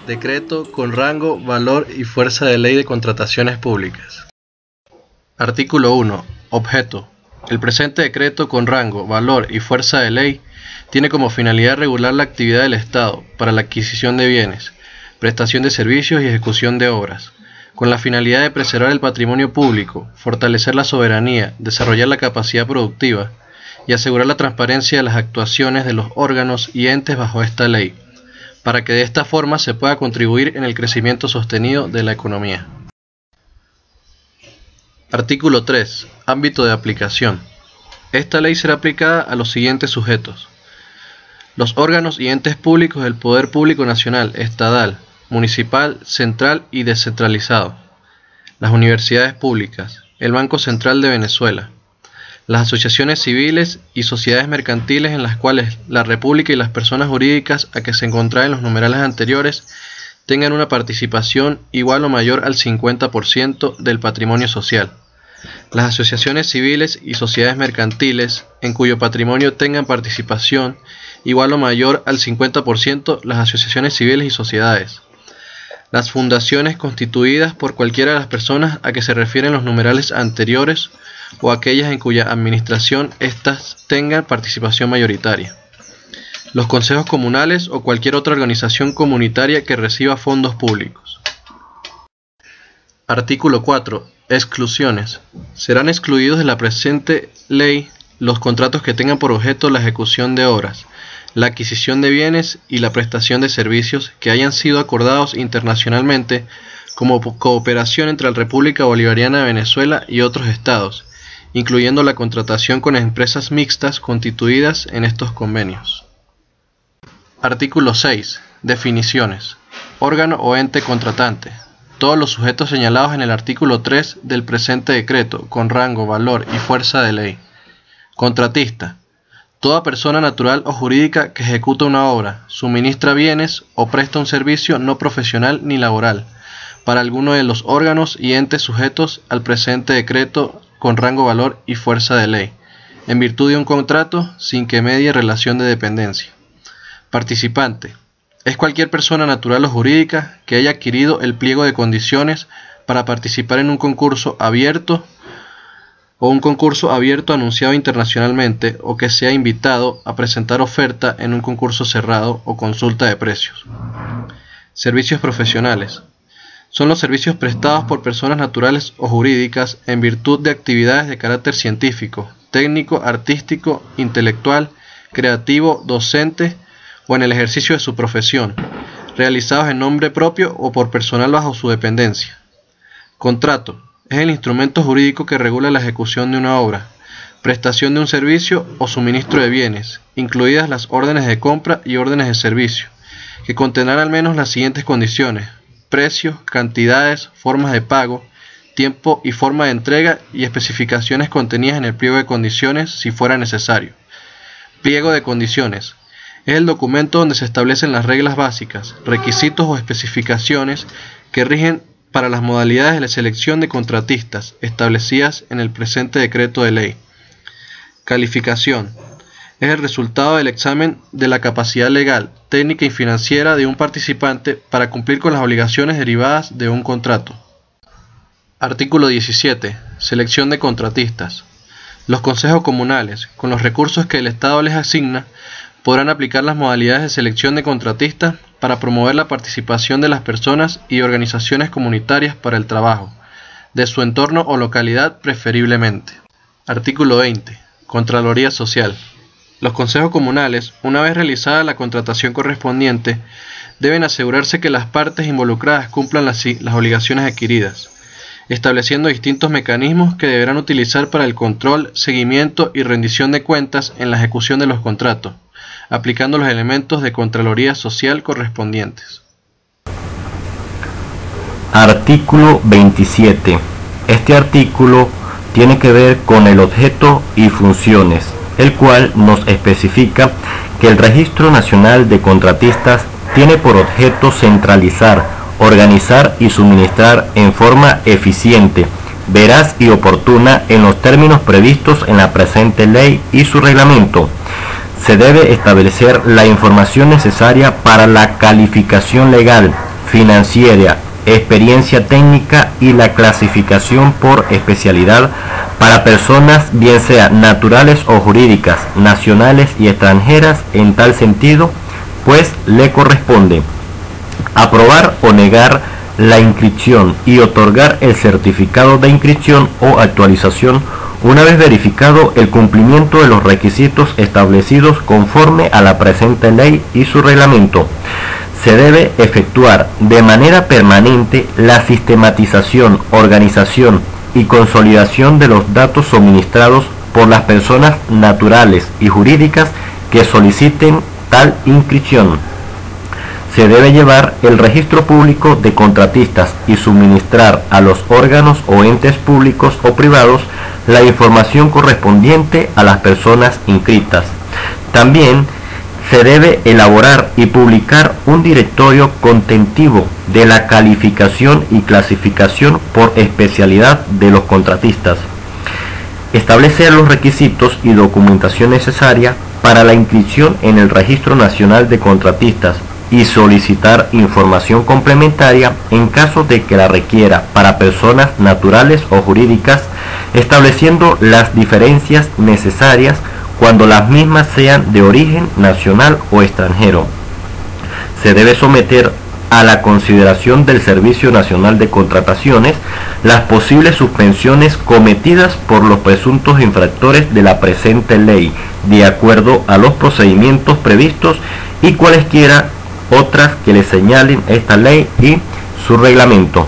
Decreto con rango, valor y fuerza de ley de contrataciones públicas. Artículo 1. Objeto. El presente decreto con rango, valor y fuerza de ley tiene como finalidad regular la actividad del Estado para la adquisición de bienes, prestación de servicios y ejecución de obras, con la finalidad de preservar el patrimonio público, fortalecer la soberanía, desarrollar la capacidad productiva y asegurar la transparencia de las actuaciones de los órganos y entes bajo esta ley, para que de esta forma se pueda contribuir en el crecimiento sostenido de la economía. Artículo 3. Ámbito de aplicación. Esta ley será aplicada a los siguientes sujetos: los órganos y entes públicos del Poder Público Nacional, estatal, municipal, central y descentralizado, las universidades públicas, el Banco Central de Venezuela, las asociaciones civiles y sociedades mercantiles en las cuales la República y las personas jurídicas a que se encontraban los numerales anteriores tengan una participación igual o mayor al 50% del patrimonio social, las asociaciones civiles y sociedades mercantiles en cuyo patrimonio tengan participación igual o mayor al 50% las asociaciones civiles y sociedades, las fundaciones constituidas por cualquiera de las personas a que se refieren los numerales anteriores o aquellas en cuya administración éstas tengan participación mayoritaria, los consejos comunales o cualquier otra organización comunitaria que reciba fondos públicos. Artículo 4. Exclusiones. Serán excluidos de la presente ley los contratos que tengan por objeto la ejecución de obras, la adquisición de bienes y la prestación de servicios que hayan sido acordados internacionalmente como cooperación entre la República Bolivariana de Venezuela y otros estados, incluyendo la contratación con empresas mixtas constituidas en estos convenios. Artículo 6. Definiciones. Órgano o ente contratante. Todos los sujetos señalados en el artículo 3 del presente decreto, con rango, valor y fuerza de ley. Contratista. Toda persona natural o jurídica que ejecuta una obra, suministra bienes o presta un servicio no profesional ni laboral para alguno de los órganos y entes sujetos al presente decreto con rango, valor y fuerza de ley, en virtud de un contrato sin que medie relación de dependencia. Participante. Es cualquier persona natural o jurídica que haya adquirido el pliego de condiciones para participar en un concurso abierto o un concurso abierto anunciado internacionalmente o que sea invitado a presentar oferta en un concurso cerrado o consulta de precios. Servicios profesionales. Son los servicios prestados por personas naturales o jurídicas en virtud de actividades de carácter científico, técnico, artístico, intelectual, creativo, docente o en el ejercicio de su profesión, realizados en nombre propio o por personal bajo su dependencia. Contrato. Es el instrumento jurídico que regula la ejecución de una obra, prestación de un servicio o suministro de bienes, incluidas las órdenes de compra y órdenes de servicio, que contendrán al menos las siguientes condiciones: precios, cantidades, formas de pago, tiempo y forma de entrega y especificaciones contenidas en el pliego de condiciones si fuera necesario. Pliego de condiciones. Es el documento donde se establecen las reglas básicas, requisitos o especificaciones que rigen para las modalidades de la selección de contratistas establecidas en el presente decreto de ley. Calificación. Es el resultado del examen de la capacidad legal, técnica y financiera de un participante para cumplir con las obligaciones derivadas de un contrato. Artículo 17. Selección de contratistas. Los consejos comunales, con los recursos que el Estado les asigna, podrán aplicar las modalidades de selección de contratistas para promover la participación de las personas y organizaciones comunitarias para el trabajo, de su entorno o localidad preferiblemente. Artículo 20. Contraloría Social. Los consejos comunales, una vez realizada la contratación correspondiente, deben asegurarse que las partes involucradas cumplan las obligaciones adquiridas, estableciendo distintos mecanismos que deberán utilizar para el control, seguimiento y rendición de cuentas en la ejecución de los contratos, aplicando los elementos de Contraloría Social correspondientes. Artículo 27. Este artículo tiene que ver con el objeto y funciones, el cual nos especifica que el Registro Nacional de Contratistas tiene por objeto centralizar, organizar y suministrar en forma eficiente, veraz y oportuna en los términos previstos en la presente ley y su reglamento. Se debe establecer la información necesaria para la calificación legal, financiera, experiencia técnica y la clasificación por especialidad para personas bien sea naturales o jurídicas, nacionales y extranjeras en tal sentido, pues le corresponde aprobar o negar la inscripción y otorgar el certificado de inscripción o actualización una vez verificado el cumplimiento de los requisitos establecidos conforme a la presente ley y su reglamento. Se debe efectuar de manera permanente la sistematización, organización y consolidación de los datos suministrados por las personas naturales y jurídicas que soliciten tal inscripción. Se debe llevar el registro público de contratistas y suministrar a los órganos o entes públicos o privados la información correspondiente a las personas inscritas. También se debe elaborar y publicar un directorio contentivo de la calificación y clasificación por especialidad de los contratistas. Establecer los requisitos y documentación necesaria para la inscripción en el Registro Nacional de Contratistas y solicitar información complementaria en caso de que la requiera para personas naturales o jurídicas, estableciendo las diferencias necesarias cuando las mismas sean de origen nacional o extranjero. Se debe someter a la consideración del Servicio Nacional de Contrataciones las posibles suspensiones cometidas por los presuntos infractores de la presente ley, de acuerdo a los procedimientos previstos y cualesquiera otras que le señalen esta ley y su reglamento.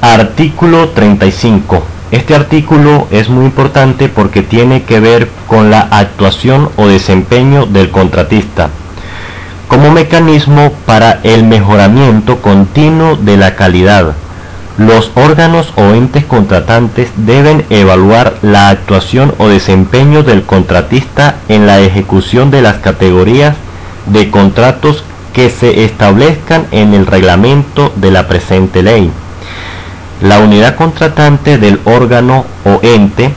Artículo 35. Este artículo es muy importante porque tiene que ver con la actuación o desempeño del contratista como mecanismo para el mejoramiento continuo de la calidad. Los órganos o entes contratantes deben evaluar la actuación o desempeño del contratista en la ejecución de las categorías de contratos que se establezcan en el reglamento de la presente ley. La unidad contratante del órgano o ente,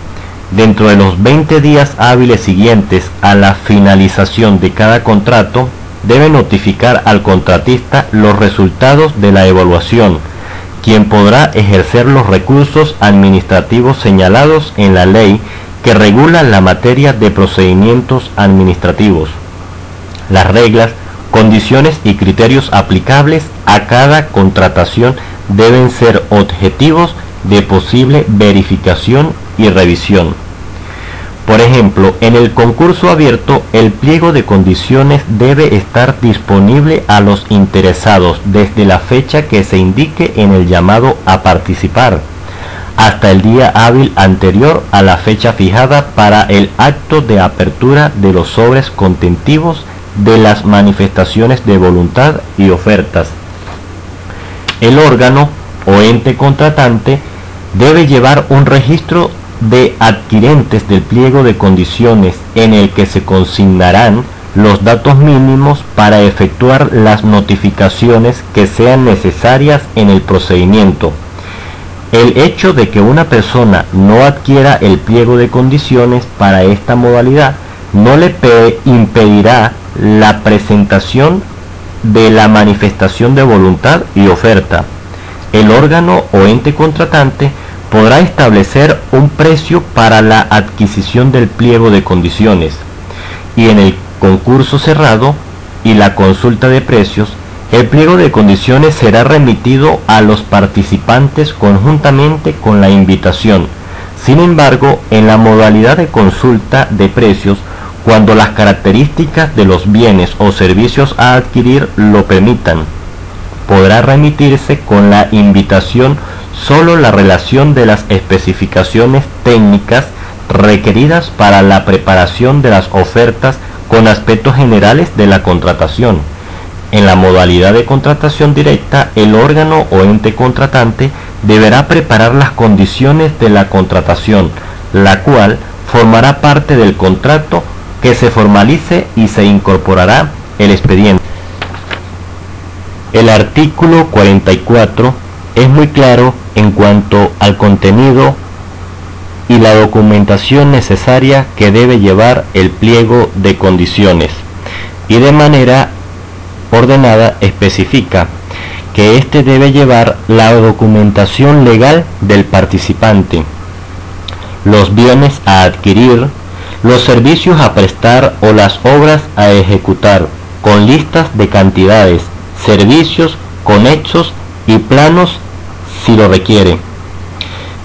dentro de los 20 días hábiles siguientes a la finalización de cada contrato, debe notificar al contratista los resultados de la evaluación, quien podrá ejercer los recursos administrativos señalados en la ley que regula la materia de procedimientos administrativos. Las reglas, condiciones y criterios aplicables a cada contratación deben ser objetivos de posible verificación y revisión. Por ejemplo, en el concurso abierto, el pliego de condiciones debe estar disponible a los interesados desde la fecha que se indique en el llamado a participar, hasta el día hábil anterior a la fecha fijada para el acto de apertura de los sobres contentivos de las manifestaciones de voluntad y ofertas. El órgano o ente contratante debe llevar un registro de adquirentes del pliego de condiciones en el que se consignarán los datos mínimos para efectuar las notificaciones que sean necesarias en el procedimiento. El hecho de que una persona no adquiera el pliego de condiciones para esta modalidad no le impedirá la presentación de la manifestación de voluntad y oferta. El órgano o ente contratante podrá establecer un precio para la adquisición del pliego de condiciones, y en el concurso cerrado y la consulta de precios, el pliego de condiciones será remitido a los participantes conjuntamente con la invitación. Sin embargo, en la modalidad de consulta de precios, cuando las características de los bienes o servicios a adquirir lo permitan, podrá remitirse con la invitación solo la relación de las especificaciones técnicas requeridas para la preparación de las ofertas con aspectos generales de la contratación. En la modalidad de contratación directa, el órgano o ente contratante deberá preparar las condiciones de la contratación, la cual formará parte del contrato que se formalice y se incorporará el expediente. El artículo 44 es muy claro en cuanto al contenido y la documentación necesaria que debe llevar el pliego de condiciones, y de manera ordenada especifica que éste debe llevar la documentación legal del participante, los bienes a adquirir, los servicios a prestar o las obras a ejecutar, con listas de cantidades, servicios, conexos y planos si lo requiere.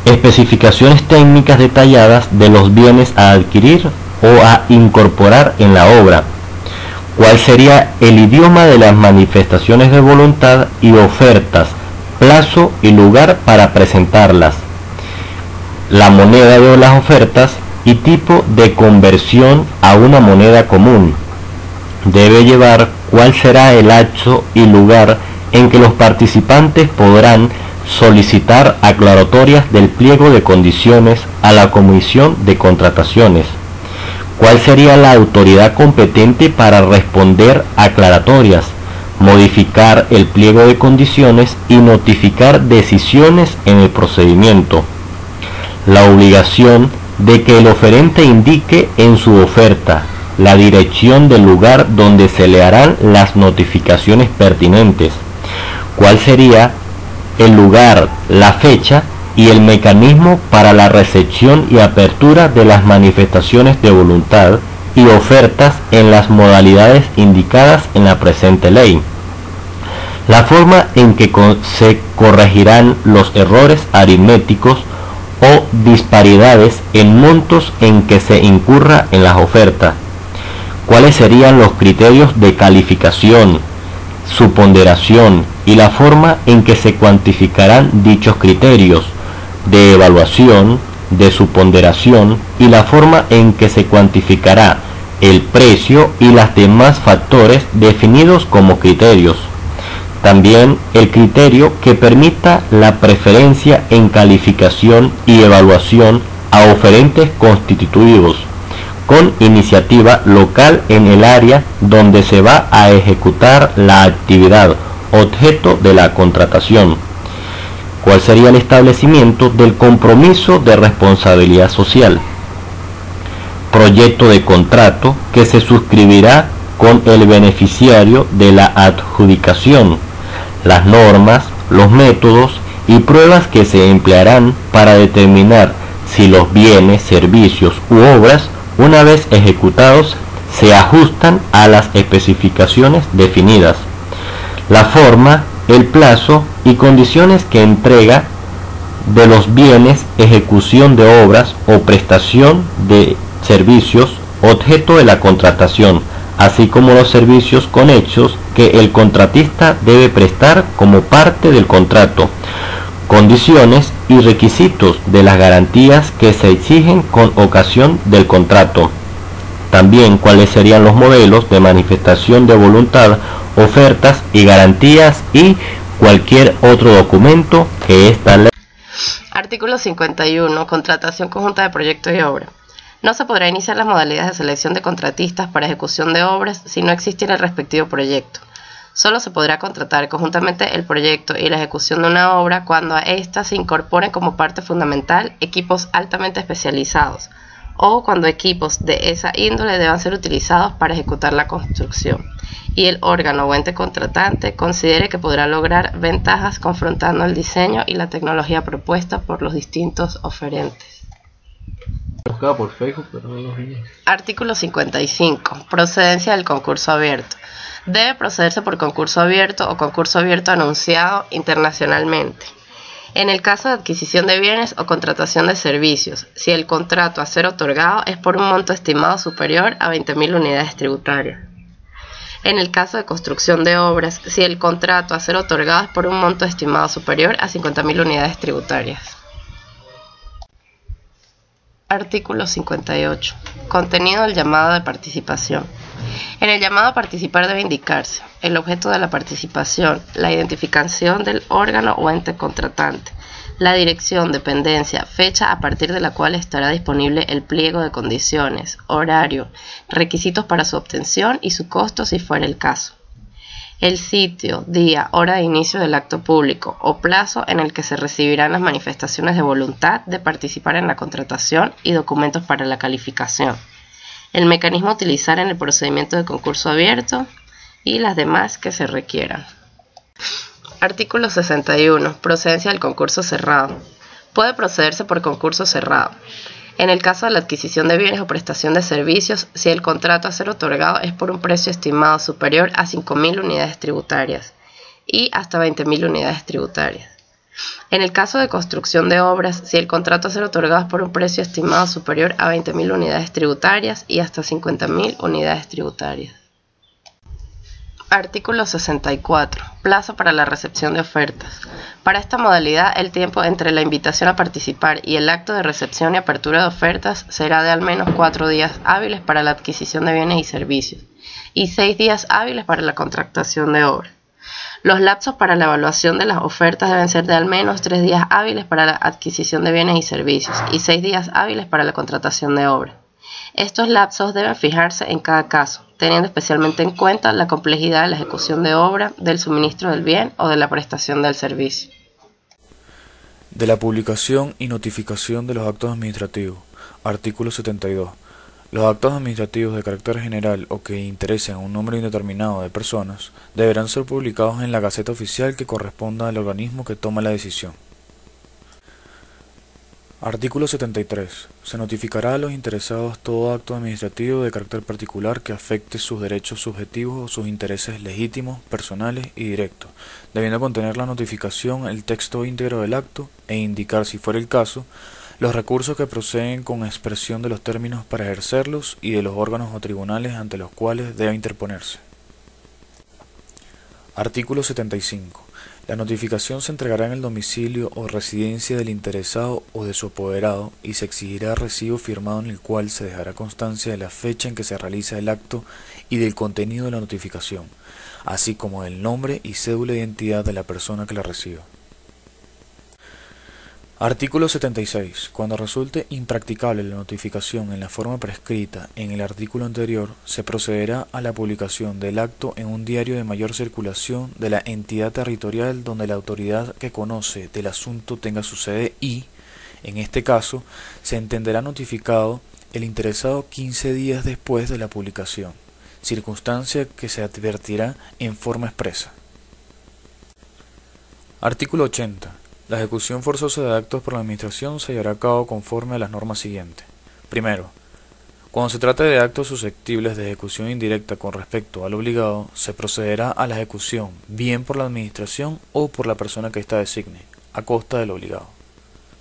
Especificaciones técnicas detalladas de los bienes a adquirir o a incorporar en la obra. ¿Cuál sería el idioma de las manifestaciones de voluntad y ofertas, plazo y lugar para presentarlas? La moneda de las ofertas y tipo de conversión a una moneda común. Debe llevar cuál será el lapso y lugar en que los participantes podrán solicitar aclaratorias del pliego de condiciones a la Comisión de Contrataciones. ¿Cuál sería la autoridad competente para responder aclaratorias, modificar el pliego de condiciones y notificar decisiones en el procedimiento? La obligación de que el oferente indique en su oferta la dirección del lugar donde se le harán las notificaciones pertinentes. ¿Cuál sería el lugar, la fecha y el mecanismo para la recepción y apertura de las manifestaciones de voluntad y ofertas en las modalidades indicadas en la presente ley? La forma en que se corregirán los errores aritméticos o disparidades en montos en que se incurra en las ofertas. ¿Cuáles serían los criterios de calificación, su ponderación y la forma en que se cuantificarán dichos criterios de evaluación, de su ponderación y la forma en que se cuantificará el precio y los demás factores definidos como criterios? También el criterio que permita la preferencia en calificación y evaluación a oferentes constitutivos con iniciativa local en el área donde se va a ejecutar la actividad objeto de la contratación. ¿Cuál sería el establecimiento del compromiso de responsabilidad social? Proyecto de contrato que se suscribirá con el beneficiario de la adjudicación, las normas, los métodos y pruebas que se emplearán para determinar si los bienes, servicios u obras, una vez ejecutados, se ajustan a las especificaciones definidas. La forma, el plazo y condiciones que entrega de los bienes, ejecución de obras o prestación de servicios objeto de la contratación, así como los servicios conexos que el contratista debe prestar como parte del contrato, condiciones y requisitos de las garantías que se exigen con ocasión del contrato. También cuáles serían los modelos de manifestación de voluntad, ofertas y garantías y cualquier otro documento que esta ley. Artículo 51. Contratación conjunta de proyectos y obras. No se podrá iniciar las modalidades de selección de contratistas para ejecución de obras si no existiera el respectivo proyecto. Solo se podrá contratar conjuntamente el proyecto y la ejecución de una obra cuando a ésta se incorporen como parte fundamental equipos altamente especializados o cuando equipos de esa índole deban ser utilizados para ejecutar la construcción y el órgano o ente contratante considere que podrá lograr ventajas confrontando el diseño y la tecnología propuesta por los distintos oferentes. Buscaba por Facebook, pero no lo vi. Artículo 55. Procedencia del concurso abierto. Debe procederse por concurso abierto o concurso abierto anunciado internacionalmente. En el caso de adquisición de bienes o contratación de servicios, si el contrato a ser otorgado es por un monto estimado superior a 20.000 unidades tributarias. En el caso de construcción de obras, si el contrato a ser otorgado es por un monto estimado superior a 50.000 unidades tributarias. Artículo 58. Contenido del llamado de participación. En el llamado a participar debe indicarse el objeto de la participación, la identificación del órgano o ente contratante, la dirección, dependencia, fecha a partir de la cual estará disponible el pliego de condiciones, horario, requisitos para su obtención y su costo si fuera el caso. El sitio, día, hora de inicio del acto público o plazo en el que se recibirán las manifestaciones de voluntad de participar en la contratación y documentos para la calificación. El mecanismo a utilizar en el procedimiento de concurso abierto, y las demás que se requieran. Artículo 61. Procedencia del concurso cerrado. Puede procederse por concurso cerrado en el caso de la adquisición de bienes o prestación de servicios, si el contrato a ser otorgado es por un precio estimado superior a 5.000 unidades tributarias y hasta 20.000 unidades tributarias. En el caso de construcción de obras, si el contrato a ser otorgado es por un precio estimado superior a 20.000 unidades tributarias y hasta 50.000 unidades tributarias. Artículo 64. Plazo para la recepción de ofertas. Para esta modalidad, el tiempo entre la invitación a participar y el acto de recepción y apertura de ofertas será de al menos 4 días hábiles para la adquisición de bienes y servicios y 6 días hábiles para la contratación de obra. Los lapsos para la evaluación de las ofertas deben ser de al menos 3 días hábiles para la adquisición de bienes y servicios y 6 días hábiles para la contratación de obra. Estos lapsos deben fijarse en cada caso, teniendo especialmente en cuenta la complejidad de la ejecución de obra, del suministro del bien o de la prestación del servicio. De la publicación y notificación de los actos administrativos. Artículo 72. Los actos administrativos de carácter general o que interesen a un número indeterminado de personas deberán ser publicados en la Gaceta Oficial que corresponda al organismo que toma la decisión. Artículo 73. Se notificará a los interesados todo acto administrativo de carácter particular que afecte sus derechos subjetivos o sus intereses legítimos, personales y directos, debiendo contener la notificación el texto íntegro del acto e indicar, si fuera el caso, los recursos que proceden con expresión de los términos para ejercerlos y de los órganos o tribunales ante los cuales debe interponerse. Artículo 75. La notificación se entregará en el domicilio o residencia del interesado o de su apoderado y se exigirá recibo firmado en el cual se dejará constancia de la fecha en que se realiza el acto y del contenido de la notificación, así como del nombre y cédula de identidad de la persona que la reciba. Artículo 76. Cuando resulte impracticable la notificación en la forma prescrita en el artículo anterior, se procederá a la publicación del acto en un diario de mayor circulación de la entidad territorial donde la autoridad que conoce del asunto tenga su sede y, en este caso, se entenderá notificado el interesado 15 días después de la publicación, circunstancia que se advertirá en forma expresa. Artículo 80. La ejecución forzosa de actos por la Administración se llevará a cabo conforme a las normas siguientes. Primero, cuando se trate de actos susceptibles de ejecución indirecta con respecto al obligado, se procederá a la ejecución bien por la Administración o por la persona que ésta designe, a costa del obligado.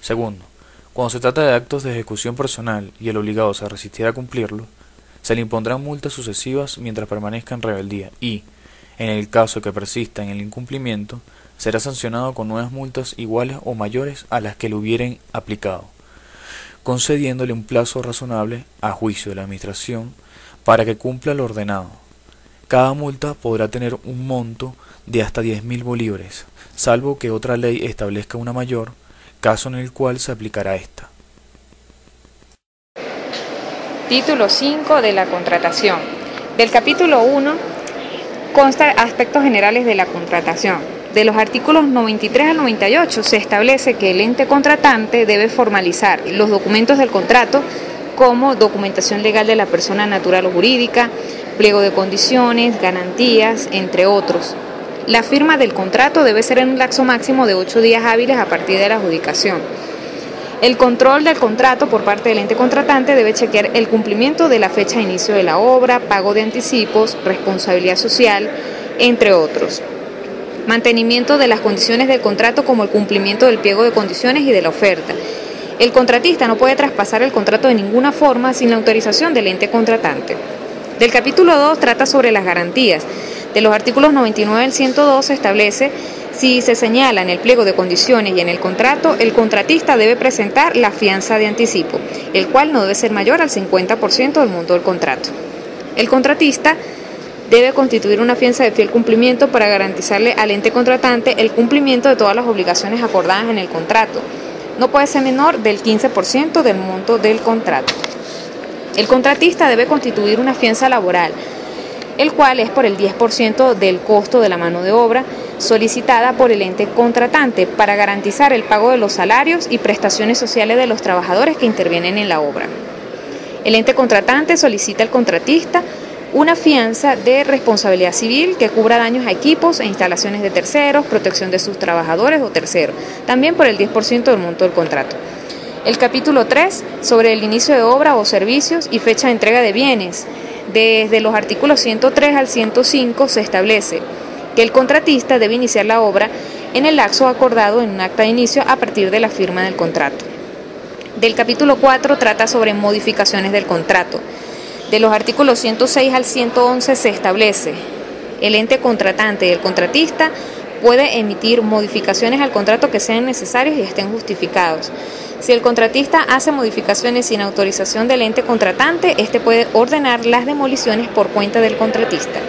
Segundo, cuando se trata de actos de ejecución personal y el obligado se resistiera a cumplirlo, se le impondrán multas sucesivas mientras permanezca en rebeldía y, en el caso que persista en el incumplimiento, será sancionado con nuevas multas iguales o mayores a las que le hubieren aplicado, concediéndole un plazo razonable, a juicio de la Administración, para que cumpla lo ordenado. Cada multa podrá tener un monto de hasta 10.000 bolívares, salvo que otra ley establezca una mayor, caso en el cual se aplicará esta. Título 5 de la contratación. Del capítulo 1 consta aspectos generales de la contratación. De los artículos 93 al 98 se establece que el ente contratante debe formalizar los documentos del contrato como documentación legal de la persona natural o jurídica, pliego de condiciones, garantías, entre otros. La firma del contrato debe ser en un lapso máximo de 8 días hábiles a partir de la adjudicación. El control del contrato por parte del ente contratante debe chequear el cumplimiento de la fecha de inicio de la obra, pago de anticipos, responsabilidad social, entre otros. Mantenimiento de las condiciones del contrato como el cumplimiento del pliego de condiciones y de la oferta. El contratista no puede traspasar el contrato de ninguna forma sin la autorización del ente contratante. Del capítulo 2 trata sobre las garantías. De los artículos 99 al 102 se establece si se señala en el pliego de condiciones y en el contrato, el contratista debe presentar la fianza de anticipo, el cual no debe ser mayor al 50% del monto del contrato. El contratista debe constituir una fianza de fiel cumplimiento para garantizarle al ente contratante el cumplimiento de todas las obligaciones acordadas en el contrato. No puede ser menor del 15% del monto del contrato. El contratista debe constituir una fianza laboral, el cual es por el 10% del costo de la mano de obra solicitada por el ente contratante para garantizar el pago de los salarios y prestaciones sociales de los trabajadores que intervienen en la obra. El ente contratante solicita al contratista una fianza de responsabilidad civil que cubra daños a equipos e instalaciones de terceros, protección de sus trabajadores o terceros, también por el 10% del monto del contrato. El capítulo 3, sobre el inicio de obra o servicios y fecha de entrega de bienes. Desde los artículos 103 al 105 se establece que el contratista debe iniciar la obra en el lapso acordado en un acta de inicio a partir de la firma del contrato. Del capítulo 4 trata sobre modificaciones del contrato. De los artículos 106 al 111 se establece el ente contratante y el contratista puede emitir modificaciones al contrato que sean necesarias y estén justificados. Si el contratista hace modificaciones sin autorización del ente contratante, este puede ordenar las demoliciones por cuenta del contratista.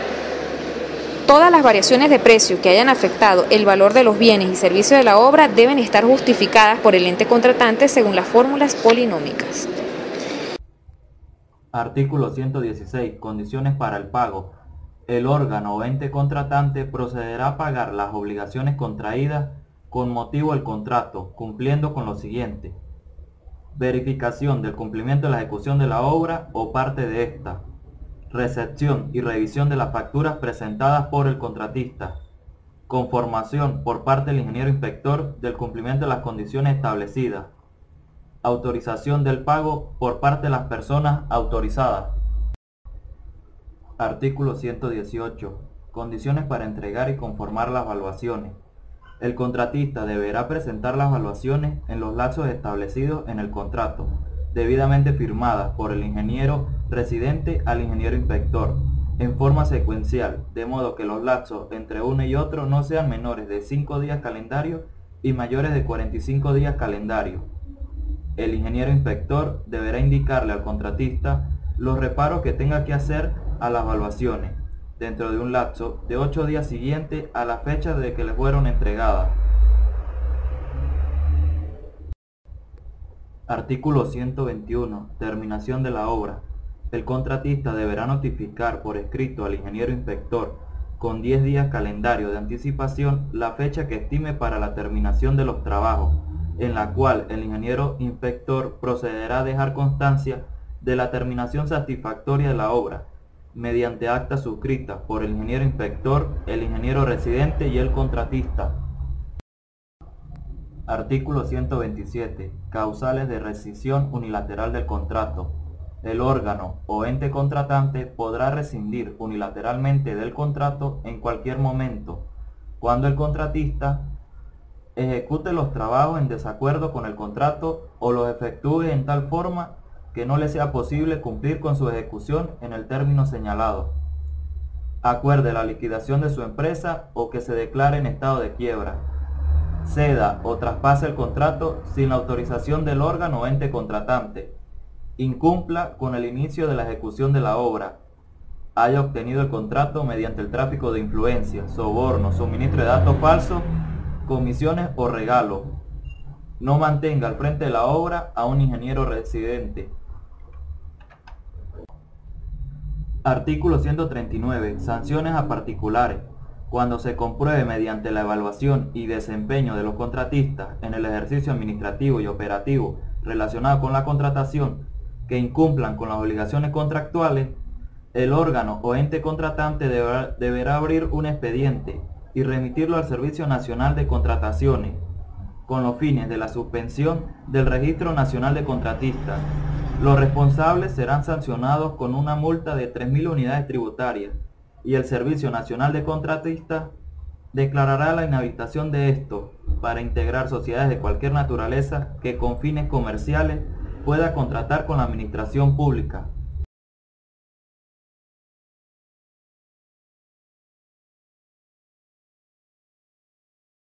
Todas las variaciones de precio que hayan afectado el valor de los bienes y servicios de la obra deben estar justificadas por el ente contratante según las fórmulas polinómicas. Artículo 116. Condiciones para el pago. El órgano o ente contratante procederá a pagar las obligaciones contraídas con motivo del contrato, cumpliendo con lo siguiente: verificación del cumplimiento de la ejecución de la obra o parte de esta, recepción y revisión de las facturas presentadas por el contratista, conformación por parte del ingeniero inspector del cumplimiento de las condiciones establecidas, autorización del pago por parte de las personas autorizadas. Artículo 118. Condiciones para entregar y conformar las evaluaciones. El contratista deberá presentar las evaluaciones en los lapsos establecidos en el contrato, debidamente firmadas por el ingeniero residente al ingeniero inspector, en forma secuencial, de modo que los lapsos entre uno y otro no sean menores de 5 días calendarios y mayores de 45 días calendarios. El ingeniero inspector deberá indicarle al contratista los reparos que tenga que hacer a las evaluaciones, dentro de un lapso de 8 días siguientes a la fecha de que le fueron entregadas. Artículo 121. Terminación de la obra. El contratista deberá notificar por escrito al ingeniero inspector con 10 días calendario de anticipación la fecha que estime para la terminación de los trabajos, en la cual el ingeniero inspector procederá a dejar constancia de la terminación satisfactoria de la obra, mediante acta suscrita por el ingeniero inspector, el ingeniero residente y el contratista. Artículo 127. Causales de rescisión unilateral del contrato. El órgano o ente contratante podrá rescindir unilateralmente del contrato en cualquier momento, cuando el contratista ejecute los trabajos en desacuerdo con el contrato o los efectúe en tal forma que no le sea posible cumplir con su ejecución en el término señalado, acuerde la liquidación de su empresa o que se declare en estado de quiebra, ceda o traspase el contrato sin la autorización del órgano o ente contratante, incumpla con el inicio de la ejecución de la obra, haya obtenido el contrato mediante el tráfico de influencia, soborno, suministro de datos falsos, comisiones o regalo, no mantenga al frente de la obra a un ingeniero residente. Artículo 139. Sanciones a particulares. Cuando se compruebe mediante la evaluación y desempeño de los contratistas en el ejercicio administrativo y operativo relacionado con la contratación que incumplan con las obligaciones contractuales, el órgano o ente contratante deberá abrir un expediente y remitirlo al Servicio Nacional de Contrataciones, con los fines de la suspensión del Registro Nacional de Contratistas. Los responsables serán sancionados con una multa de 3.000 unidades tributarias y el Servicio Nacional de Contratistas declarará la inhabilitación de esto para integrar sociedades de cualquier naturaleza que con fines comerciales pueda contratar con la administración pública,